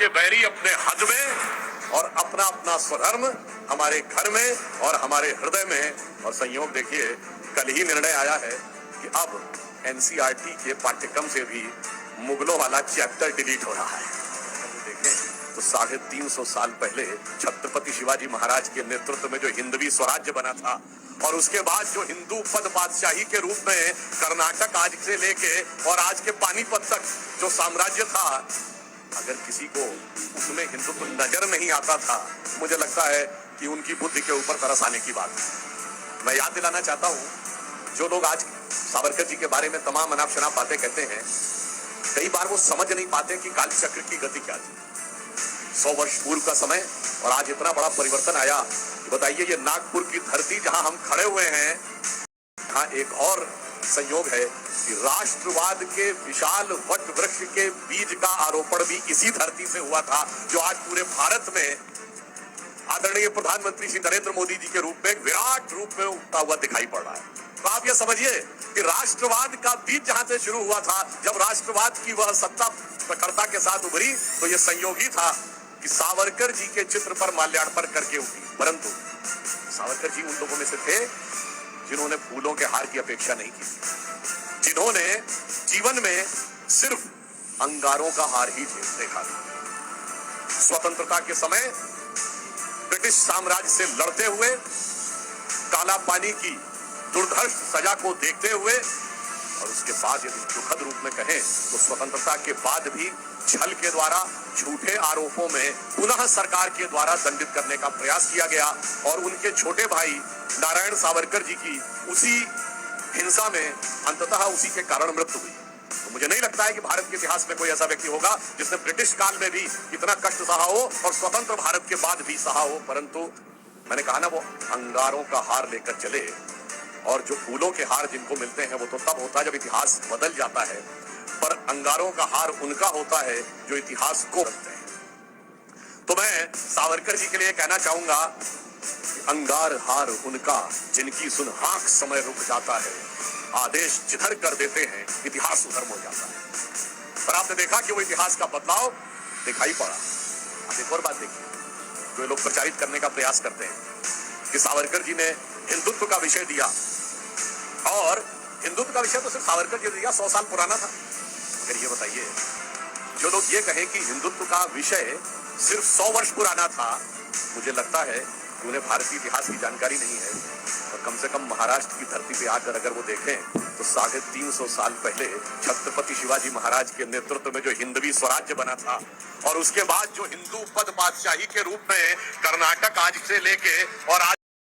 के बैरी अपने हद में और अपना अपना स्वधर्म हमारे घर में और हमारे हृदय में। और संयोग देखिए, कल ही निर्णय आया है कि अब एनसीईआरटी के पाठ्यक्रम से भी मुगलों वाला चैप्टर डिलीट हो रहा है। देखें तो 350 साल पहले छत्रपति शिवाजी महाराज के नेतृत्व में जो हिंदवी स्वराज्य बना था और उसके बाद जो हिंदू पद बादशाही के रूप में कर्नाटक आज से लेके और आज के पानीपत तक जो साम्राज्य था, अगर किसी को उसमें हिंदुत्व नजर नहीं आता था, मुझे लगता है कि उनकी बुद्धि के ऊपर तरस आने की बात है। मैं याद दिलाना चाहता हूं, जो लोग आज सावरकर जी के बारे में तमाम अनाप शनाप बातें कहते हैं, कई बार वो समझ नहीं पाते कि काल चक्र की गति क्या थी। 100 वर्ष पूर्व का समय और आज इतना बड़ा परिवर्तन आया। बताइए, ये नागपुर की धरती जहां हम खड़े हुए हैं, यहाँ एक और संयोग है कि राष्ट्रवाद के विशाल वट वृक्ष के बीज का आरोपण भी इसी धरती से हुआ था, जो आज पूरे भारत में आदरणीय प्रधानमंत्री श्री नरेंद्र मोदी जी के रूप में विराट रूप में उगता हुआ दिखाई पड़ रहा है। तो आप ये समझिए कि राष्ट्रवाद का बीज जहां से शुरू हुआ था, जब राष्ट्रवाद की वह सत्ता प्रखरता के साथ उभरी, तो यह संयोग ही था कि सावरकर जी के चित्र पर माल्यार्पण करके उठी। परंतु सावरकर जी उन लोगों में से थे जिन्होंने फूलों के हार की अपेक्षा नहीं की, जिन्होंने जीवन में सिर्फ अंगारों का हार ही देखा था। स्वतंत्रता के समय ब्रिटिश साम्राज्य से लड़ते हुए, काला पानी की दुर्धर्ष सजा को देखते हुए, और उसके बाद यदि दुखद रूप में कहें तो स्वतंत्रता के बाद भी छल के द्वारा, झूठे आरोपों में पुनः सरकार के द्वारा दंडित करने का प्रयास किया गया और उनके छोटे भाई नारायण सावरकर जी की उसी हिंसा में अंततः उसी के कारण मृत्यु हुई। तो मुझे नहीं लगता है कि भारत के इतिहास में कोई ऐसा व्यक्ति होगा जिसने ब्रिटिश काल में भी इतना कष्ट सहा हो और स्वतंत्र भारत के बाद भी सहा हो। परंतु मैंने कहा ना, वो अंगारों का हार लेकर चले, और जो फूलों के हार जिनको मिलते हैं वो तो तब होता है जब इतिहास बदल जाता है, पर अंगारों का हार उनका होता है जो इतिहास को बदलते हैं। तो मैं सावरकर जी के लिए कहना चाहूंगा, अंगार हार उनका जिनकी सुन हाक समय रुक जाता है, आदेश जिधर कर देते हैं इतिहास उधर मुड़ जाता है। पर आपने देखा कि वो इतिहास का बदलाव दिखाई पड़ा। आप एक और बात देखिए, जो लोग प्रचारित करने का प्रयास करते हैं कि सावरकर जी ने हिंदुत्व का विषय दिया, और हिंदुत्व का विषय तो सिर्फ सावरकर जी ने दिया, 100 साल पुराना था। अगर ये बताइए, जो लोग ये कहें कि हिंदुत्व का विषय सिर्फ 100 वर्ष पुराना था, मुझे लगता है कि उन्हें भारतीय इतिहास की जानकारी नहीं है। और कम से कम महाराष्ट्र की धरती पे आकर अगर वो देखें तो 350 साल पहले छत्रपति शिवाजी महाराज के नेतृत्व में जो हिंदवी स्वराज्य बना था और उसके बाद जो हिंदू पद बादशाही के रूप में कर्नाटक आज से लेके और आज